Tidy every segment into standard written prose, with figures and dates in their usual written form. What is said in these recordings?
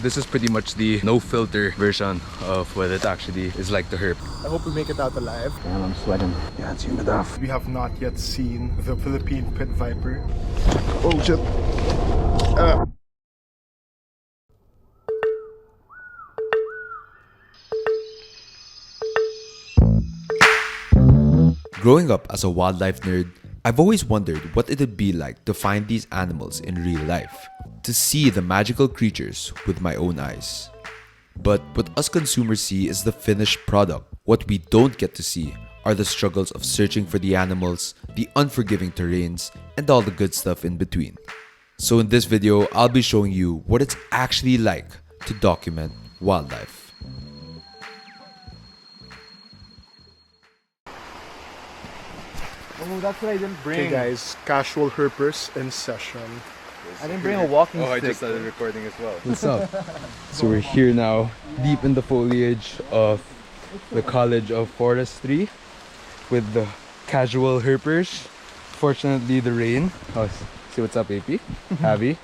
This is pretty much the no-filter version of what it actually is like to herp. I hope we make it out alive. Damn, I'm sweating. Yeah, it's humid off. We have not yet seen the Philippine pit viper. Oh shit. Growing up as a wildlife nerd, I've always wondered what it would be like to find these animals in real life, to see the magical creatures with my own eyes. But what us consumers see is the finished product. What we don't get to see are the struggles of searching for the animals, the unforgiving terrains, and all the good stuff in between. So in this video, I'll be showing you what it's actually like to document wildlife. Oh, that's what I didn't bring. Okay guys, casual herpers in session. I didn't bring a walking stick. I just started recording as well. What's up? So we're here now, deep in the foliage of the College of Forestry with the casual herpers. Fortunately, the rain. Oh, see what's up, AP? Abby.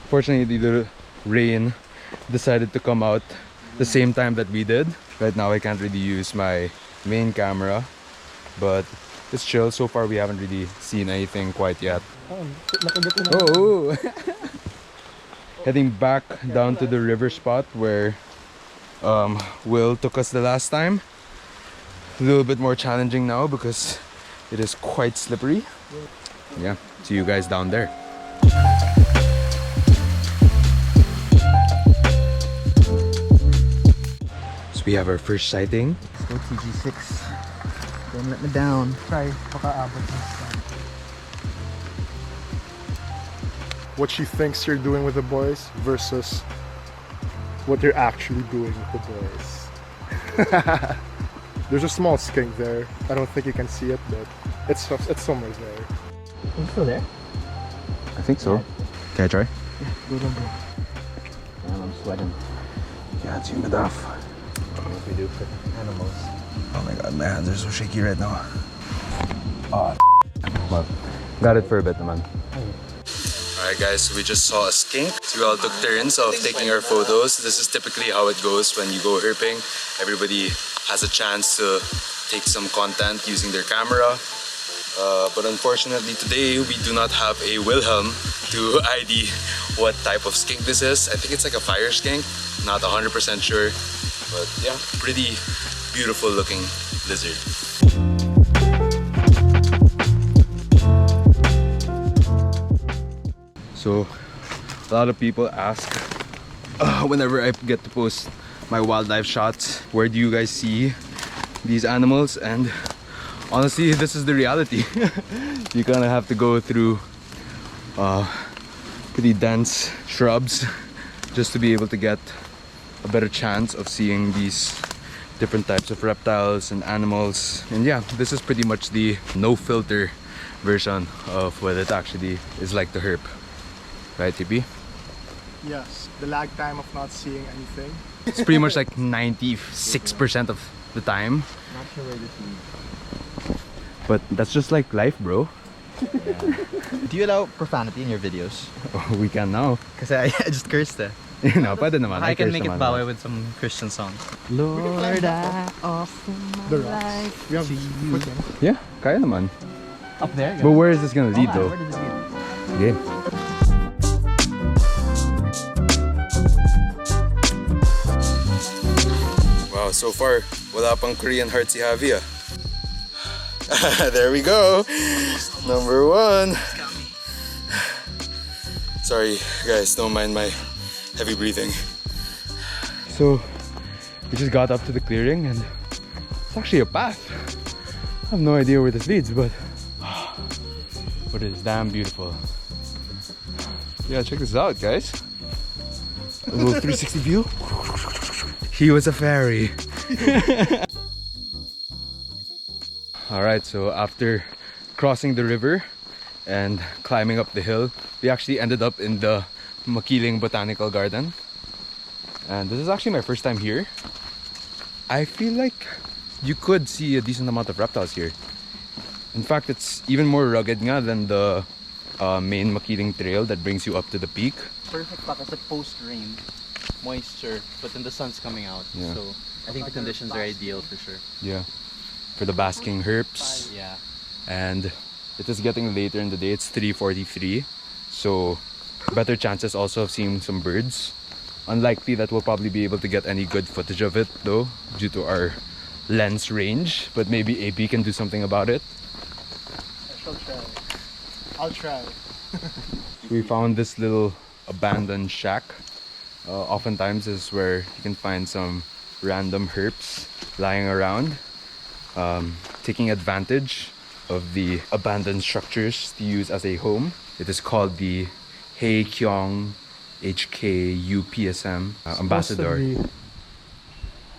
Fortunately, the rain decided to come out the same time that we did. Right now, I can't really use my main camera, but it's chill. So far, we haven't really seen anything quite yet. Oh! Heading back down to the river spot where Will took us the last time. A little bit more challenging now because it is quite slippery. Yeah, see you guys down there. So we have our first sighting. Let's go TG6. Don't let me down. Try pakaabot this time. What she thinks you're doing with the boys versus what you're actually doing with the boys. There's a small skink there. I don't think you can see it, but it's somewhere there. Are you still there? I think so. Can I try? Yeah, go. Man, I'm sweating. Yeah, it's humid off. What we do for animals. Oh my god, my hands are so shaky right now. Oh, well, got it for a bit, man. Alright guys, so we just saw a skink. So we all took turns of taking our photos. This is typically how it goes when you go herping. Everybody has a chance to take some content using their camera. But unfortunately today we do not have a Wilhelm to ID what type of skink this is. I think it's like a fire skink, not 100% sure. But yeah, pretty beautiful looking lizard. So a lot of people ask whenever I get to post my wildlife shots, where do you guys see these animals? And honestly, this is the reality. You kind of have to go through pretty dense shrubs just to be able to get a better chance of seeing these different types of reptiles and animals. And yeah, this is pretty much the no filter version of what it actually is like to herp. Right, TP? Yes, the lag time of not seeing anything. It's pretty much like 96% of the time. Not sure where this leads. But that's just like life, bro. Yeah. Do you allow profanity in your videos? Oh, we can now. Because I just cursed eh. No, pwede naman. I can curse make it naman. bawi with some Christian song. Lord, I offer The my rocks. life We have to you. footing. Yeah, kaya naman. Up there? But where is this gonna lead though? Where does it lead? Okay. Wow, so far, wala pang Korean heart si Javi ah. There we go! Number one! Sorry guys, don't mind my heavy breathing. So, we just got up to the clearing and it's actually a path. I have no idea where this leads, but it is damn beautiful. Yeah, check this out, guys. A little 360 view. He was a fairy. Alright, so after crossing the river and climbing up the hill, we actually ended up in the Makiling Botanical Garden. And this is actually my first time here. I feel like you could see a decent amount of reptiles here. In fact, it's even more rugged nga than the main Makiling trail that brings you up to the peak. perfect pa kasi post-rain, moisture, but then the sun's coming out. Yeah. So I think the conditions are ideal for sure. Yeah. For the basking herps. Yeah. And it is getting later in the day. It's 3:43. So better chances also of seeing some birds. Unlikely that we'll probably be able to get any good footage of it though, due to our lens range. But maybe AP can do something about it. I shall try. I'll try. We found this little abandoned shack. Oftentimes is where you can find some random herps lying around, taking advantage of the abandoned structures to use as a home. It is called the Hae Kyong HK UPSM ambassador. Supposed to be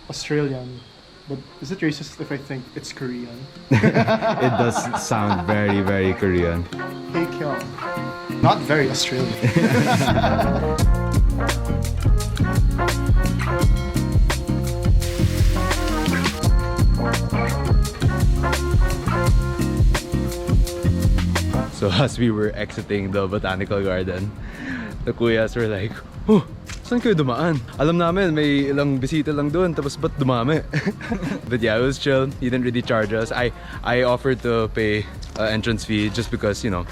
Australian, but is it racist if I think it's Korean? It does sound very, very Korean. Hey Kyung. Not very Australian. So as we were exiting the botanical garden, the kuyas were like, "Oh, saan kayo dumaan? Alam namin may ilang bisita lang doon, tapos ba't dumami?" But yeah, it was chill. He didn't really charge us. I offered to pay entrance fee just because, you know,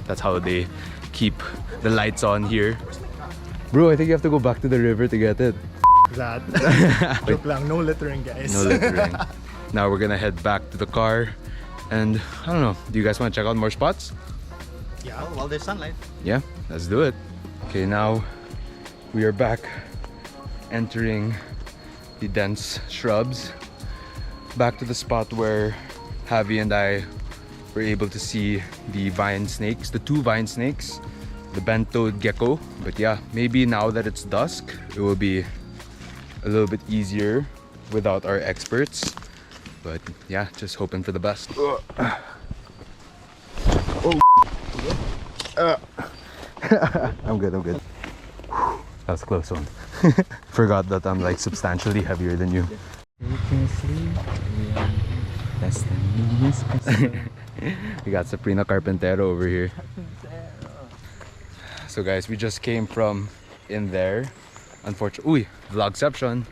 that's how they keep the lights on here. Bro, I think you have to go back to the river to get it. That. Joke lang. No littering, guys. No littering. Now we're gonna head back to the car. And I don't know, do you guys want to check out more spots? Yeah. Well, there's sunlight. Yeah, let's do it. Okay, now we are back entering the dense shrubs. Back to the spot where Javi and I were able to see the vine snakes, the two vine snakes, the bent-toed gecko. But yeah, maybe now that it's dusk, it will be a little bit easier without our experts. But yeah, just hoping for the best. I'm good. That was a close one. Forgot that I'm like substantially heavier than you. We got Sabrina Carpintero over here. So guys, we just came from in there. Unfortunately, vlogception.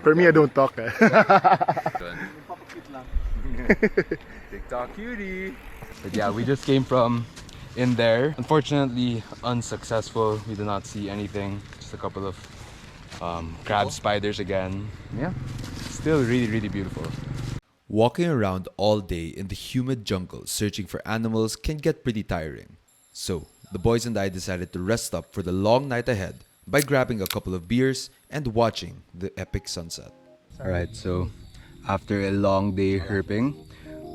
For me, I don't talk. Eh. TikTok cutie. But yeah, we just came from in there. Unfortunately, unsuccessful. We did not see anything. Just a couple of crab spiders again. Yeah, still really, really beautiful. Walking around all day in the humid jungle searching for animals can get pretty tiring. So, the boys and I decided to rest up for the long night ahead by grabbing a couple of beers and watching the epic sunset. Alright, so after a long day herping,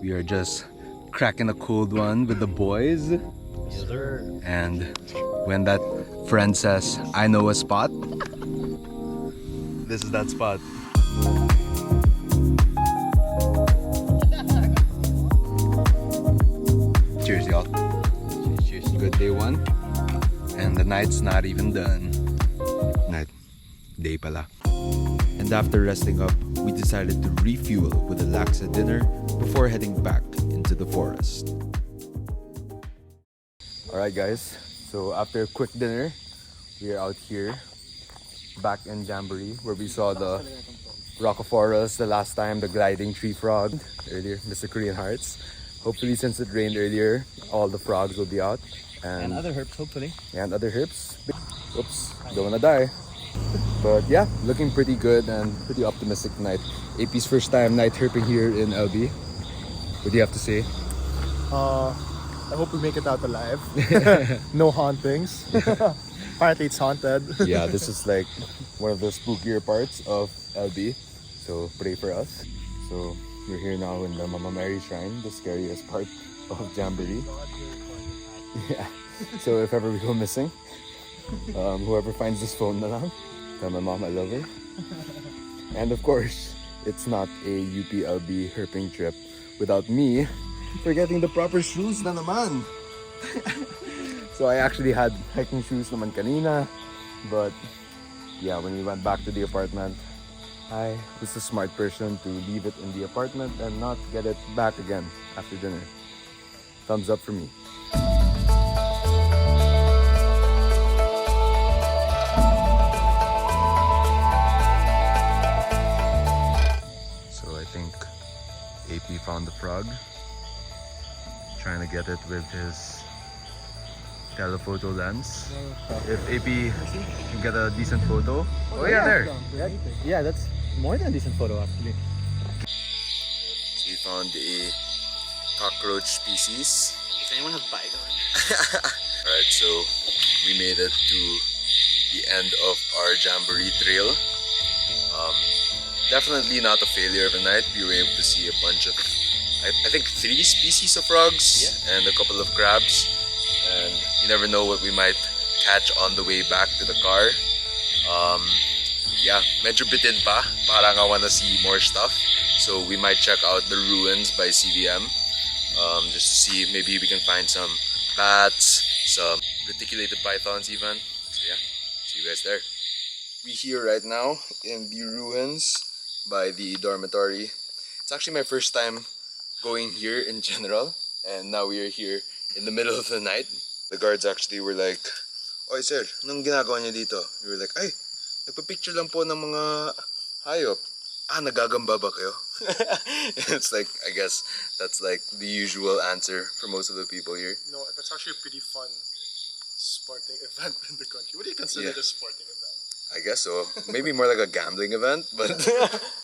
we are just cracking a cold one with the boys. Yes, sir. And when that friend says, "I know a spot," this is that spot. Cheers, y'all. Cheers. Good day one. And the night's not even done. Night. Day pala. And after resting up, we decided to refuel with a laksa dinner before heading back into the forest. Alright guys, so after a quick dinner, we are out here back in Jamboree where we saw the Roque the last time, the gliding tree frog earlier, Mr. Korean Hearts. Hopefully since it rained earlier, all the frogs will be out. And other herps, hopefully. And other herps. Oops, don't wanna die. But yeah, looking pretty good and pretty optimistic tonight. AP's first time night herping here in LB. What do you have to say? I hope we make it out alive. No hauntings. Apparently it's haunted. Yeah, this is like one of the spookier parts of LB. So pray for us. So we're here now in the Mama Mary Shrine, the scariest part of Jamboree. Yeah. So if ever we go missing, whoever finds this phone na lang, tell my mom I love her. And of course, it's not a UPLB herping trip without me forgetting the proper shoes na naman. So I actually had hiking shoes naman kanina, but yeah, when we went back to the apartment, I was a smart person to leave it in the apartment and not get it back again after dinner. Thumbs up for me. telephoto lens. If AP can get a decent photo. Oh yeah, there. Yeah, that's more than a decent photo actually. So we found a cockroach species. Does anyone have bygone? Alright, so we made it to the end of our Jamboree trail. Definitely not a failure of a night. We were able to see a bunch of, I think 3 species of frogs and a couple of crabs. And you never know what we might catch on the way back to the car. Yeah, medyo bitin pa. Parang I wanna see more stuff. So we might check out the ruins by CVM. Just to see, maybe we can find some bats, some reticulated pythons even. So yeah, see you guys there. We're here right now in the ruins by the dormitory. It's actually my first time going here in general, and now we are here in the middle of the night. The guards actually were like, "Oy sir, anong ginagawa niyo dito?" We were like, "Ay, nagpa-picture lang po ng mga hayop." "Ah, nagagamba ba kayo?" It's like, I guess that's like the usual answer for most of the people here. No, that's actually a pretty fun sporting event in the country. What do you consider a sporting event? I guess so. Maybe more like a gambling event, but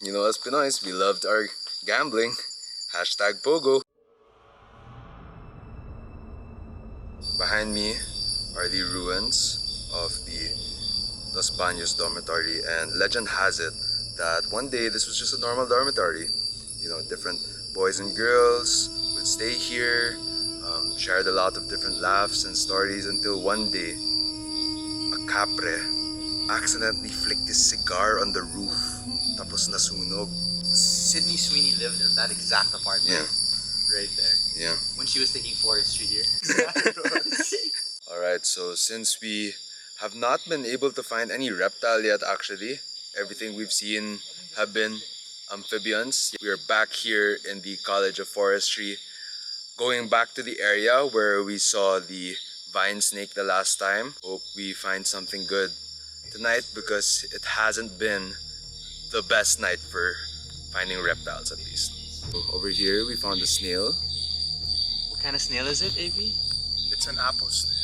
you know, as Pinoys, we loved our gambling. Hashtag Pogo. Behind me are the ruins of the Los Baños dormitory, and legend has it that one day this was just a normal dormitory. You know, different boys and girls would stay here, shared a lot of different laughs and stories until one day, a capre accidentally flicked his cigar on the roof, tapos nasunog. Sydney Sweeney lived in that exact apartment. Yeah, Right there. yeah. When she was taking forestry here. Alright, so since we have not been able to find any reptile yet actually, everything we've seen have been amphibians. We are back here in the College of Forestry, going back to the area where we saw the vine snake the last time. Hope we find something good tonight because it hasn't been the best night for finding reptiles at least. So over here we found a snail. What kind of snail is it, AP? It's an apple snail.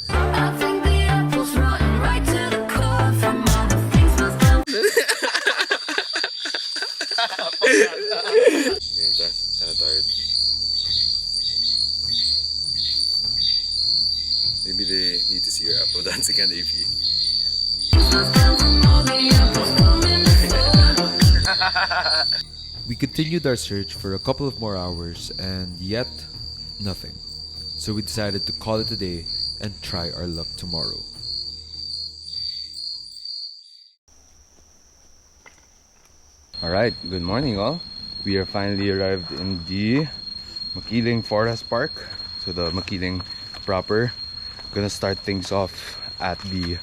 I think the apple's rotten right to the core from all the things we've done. Kind of tired. Maybe they need to see your apple dance again, AP. We continued our search for a couple of more hours and yet nothing. So we decided to call it a day and try our luck tomorrow. Alright, good morning all. We are finally arrived in the Makiling Forest Park. So the Makiling proper. Gonna start things off at the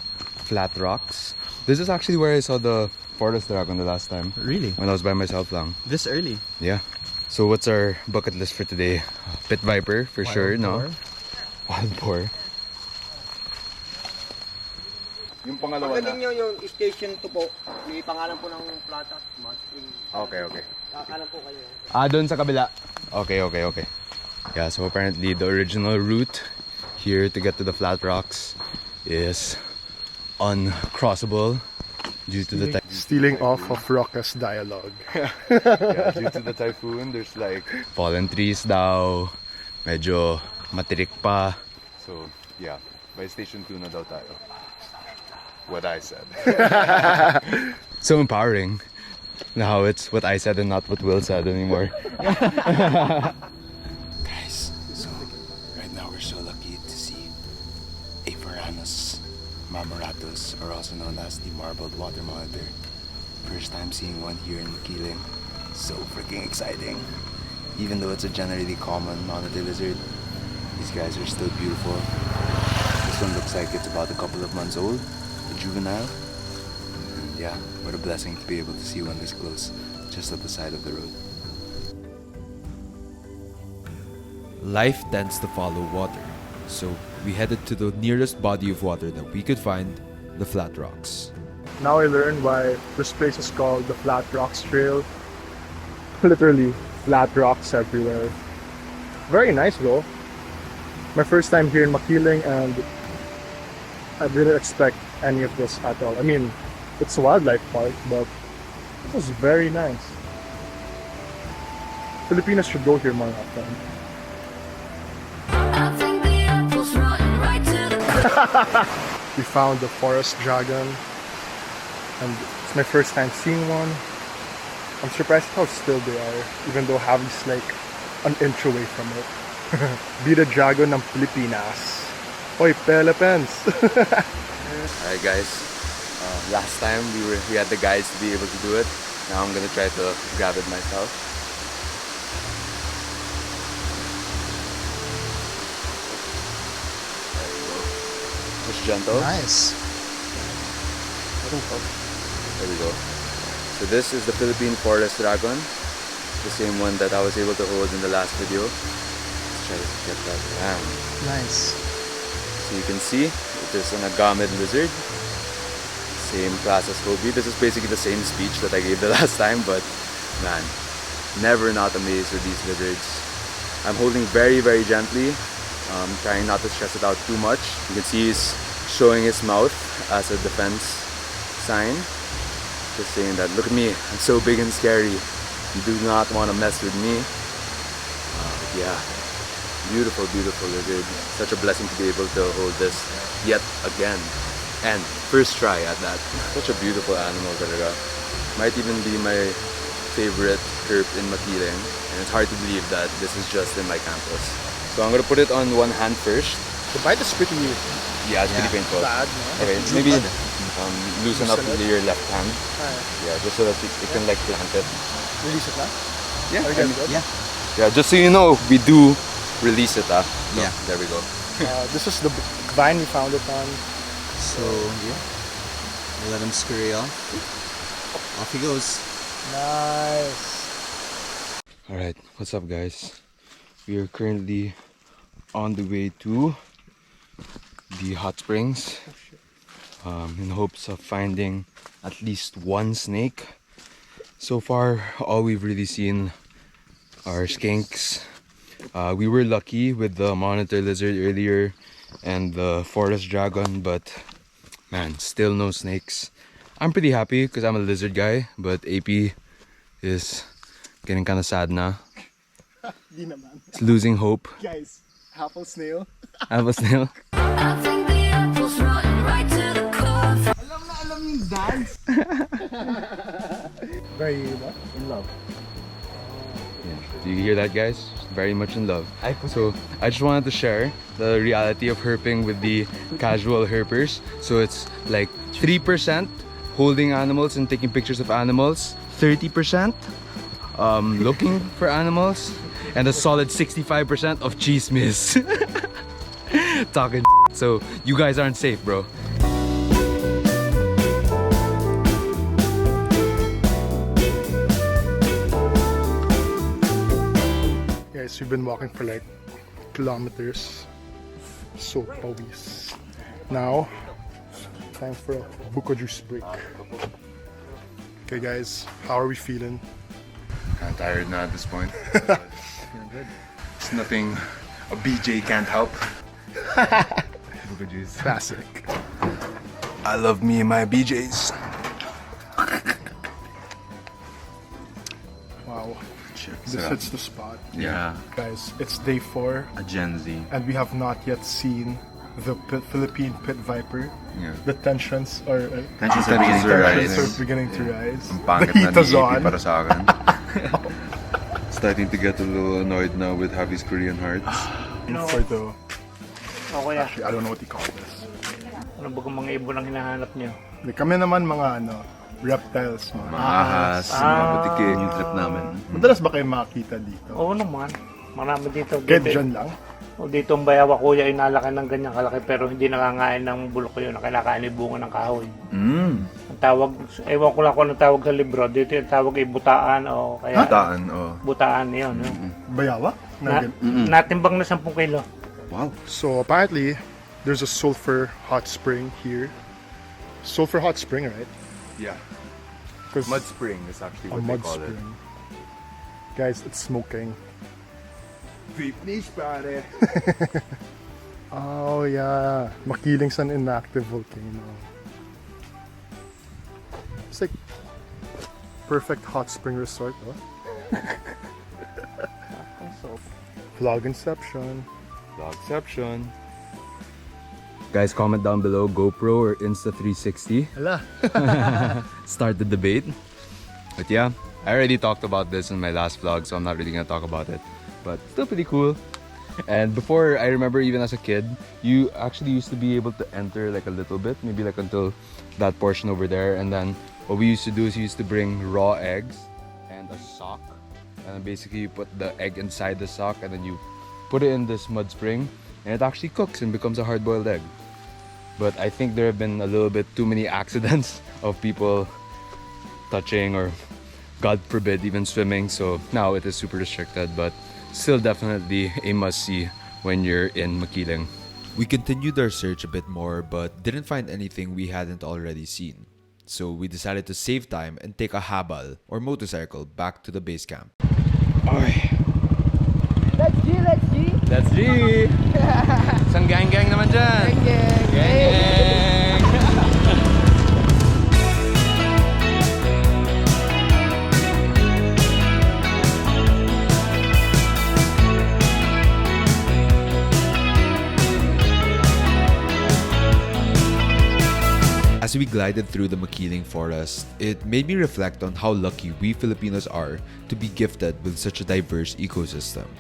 Flat Rocks. This is actually where I saw the forest dragon the last time. Really? When I was by myself lang. This early? Yeah. So what's our bucket list for today? Pit viper for sure, no? Wild boar. Yung pangalawa na. Pagdating nyo yung station 2 po, may pangalan po ng plata. Okay, okay. Kakalan po kayo. Doon sa kabila. Okay. Yeah, so apparently the original route here to get to the Flat Rocks is uncrossable due to the Stealing off of Roque's dialogue. yeah, due to the typhoon. There's like fallen trees daw, medyo matirik pa. So yeah, by station 2 na daw tayo. What I said. So empowering. Now it's what I said and not what Will said anymore. Guys, so right now we're so lucky to see Aphoranus marmoratus, or also known as the marbled water monitor. First time seeing one here in Makiling. So freaking exciting. Even though it's a generally common monitor lizard, these guys are still beautiful. This one looks like it's about a couple of months old, a juvenile. And yeah, what a blessing to be able to see one this close, just at the side of the road. Life tends to follow water, so we headed to the nearest body of water that we could find, the Flat Rocks. Now I learned why this place is called the Flat Rocks Trail. Literally, flat rocks everywhere. Very nice though. My first time here in Makiling, and I didn't expect any of this at all. I mean, it's a wildlife park, but it was very nice. Filipinos should go here more often. I think the apple's rotten right to the We found the forest dragon, and it's my first time seeing one. I'm surprised how still they are, even though Javi's like an inch away from it. Be the dragon ng Pilipinas. Oy, Philippines! Alright guys, last time we had the guides to be able to do it. Now I'm gonna try to grab it myself. There we go. Just gentle. Nice. There we go. So this is the Philippine forest dragon, the same one that I was able to hold in the last video. Let's try to get that around. Nice. So you can see it is an agamid lizard, same class as Kobe. This is basically the same speech that I gave the last time, but man, never not amazed with these lizards. I'm holding very gently, trying not to stress it out too much. You can see he's showing his mouth as a defense sign, just saying that, look at me, I'm so big and scary, you do not want to mess with me. Yeah, beautiful lizard. Such a blessing to be able to hold this yet again, and first try at that. Such a beautiful animal talaga. Might even be my favorite herp in Makiling, and it's hard to believe that this is just in my campus. So I'm gonna put it on one hand first. The bite is pretty Yeah, it's pretty painful. bad, no? Okay, maybe loosen up your left hand. Yeah, just so that you can like plant it. Release it na? Yeah, Are you guys good? Yeah. yeah. Just so you know, we do release it. So, Yeah. There we go. This is the vine we found it on. So, yeah. We'll let him scurry off. Off he goes. Nice. All right, what's up, guys? We are currently on the way to the hot springs, in hopes of finding at least one snake. So far, all we've really seen are skinks. We were lucky with the monitor lizard earlier and the forest dragon, but man, still no snakes. I'm pretty happy because I'm a lizard guy, but AP is getting kind of sad na. Di naman. It's losing hope. Guys, apple snail. I have a snail. I think the apple's rotten right to the core. Alam yung dance. Very what? In love. Yeah. Do you hear that, guys? Very much in love. So I just wanted to share the reality of herping with the casual herpers. So it's like 3% holding animals and taking pictures of animals, 30% looking for animals, and a solid 65% of chismis. Talking so you guys aren't safe, bro. Guys, we've been walking for like kilometers. So pawis. Now, time for a buko juice break. Okay guys, how are we feeling? Kind of tired now at this point. Feeling good. It's nothing a BJ can't help. Buko juice. Classic. I love me and my BJs. Wow. This So, hits the spot. yeah, Guys, it's day 4 a Gen Z. and we have not yet seen the Philippine pit viper. Yeah. The tensions are Tensions are beginning to rise. beginning to rise. Ang pangit The na heat ni is EP on. para sa akin. Starting to get a little annoyed now with Javi's Korean hearts. For the Okay, actually, I don't know what you call this. ano ba kung mga ibon ang hinahanap niyo? Kami naman mga reptiles. Mga. Ahas, mga butiki. Yung trip namin. Madalas ba kayo makita dito? Oo naman. Marami dito. Kahit dyan lang? O dito ang bayawa kuya ay nalaki ng ganyang kalaki pero hindi nakakain ng bulok yun. Kinakain yung bunga ng kahoy. Ang tawag, ewan ko lang kung anong tawag sa libro. Dito yung tawag ay butaan o kaya... Butaan, oh. Butaan yun. No? Bayawa? Natimbang na 10 kilo. Wow. So apparently, there's a sulfur hot spring here. Sulfur hot spring, right? Yeah. 'Cause Mud spring is actually a what mud they call spring. Guys, it's smoking. Vape niche, pare. Oh yeah, Makiling's an inactive volcano. It's like perfect hot spring resort, oh? Vlog inception. Vlogception. Guys, comment down below GoPro or Insta360. Hala. Start the debate. But yeah, I already talked about this in my last vlog, so I'm not really gonna talk about it. But still pretty cool. And before, I remember even as a kid, you actually used to be able to enter like a little bit, maybe like until that portion over there. And then what we used to do is we used to bring raw eggs and a sock. And then basically you put the egg inside the sock and then you put it in this mud spring and it actually cooks and becomes a hard-boiled egg. But I think there have been a little bit too many accidents of people touching or, God forbid, even swimming. So now it is super restricted, but still definitely a must-see when you're in Makiling. We continued our search a bit more but didn't find anything we hadn't already seen. So we decided to save time and take a habal or motorcycle back to the base camp. Let's G! Isang gang-gang naman dyan! Gang-gang! As we glided through the Makiling forest, it made me reflect on how lucky we Filipinos are to be gifted with such a diverse ecosystem.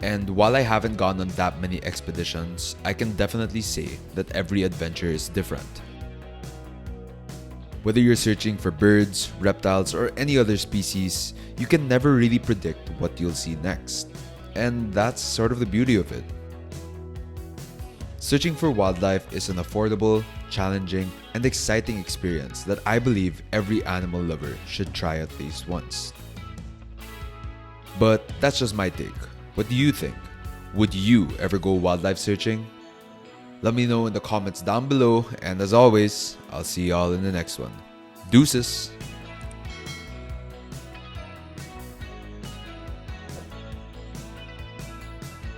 And while I haven't gone on that many expeditions, I can definitely say that every adventure is different. Whether you're searching for birds, reptiles, or any other species, you can never really predict what you'll see next. And that's sort of the beauty of it. Searching for wildlife is an affordable, challenging, and exciting experience that I believe every animal lover should try at least once. But that's just my take. What do you think? Would you ever go wildlife searching? Let me know in the comments down below, and as always, I'll see y'all in the next one. Deuces!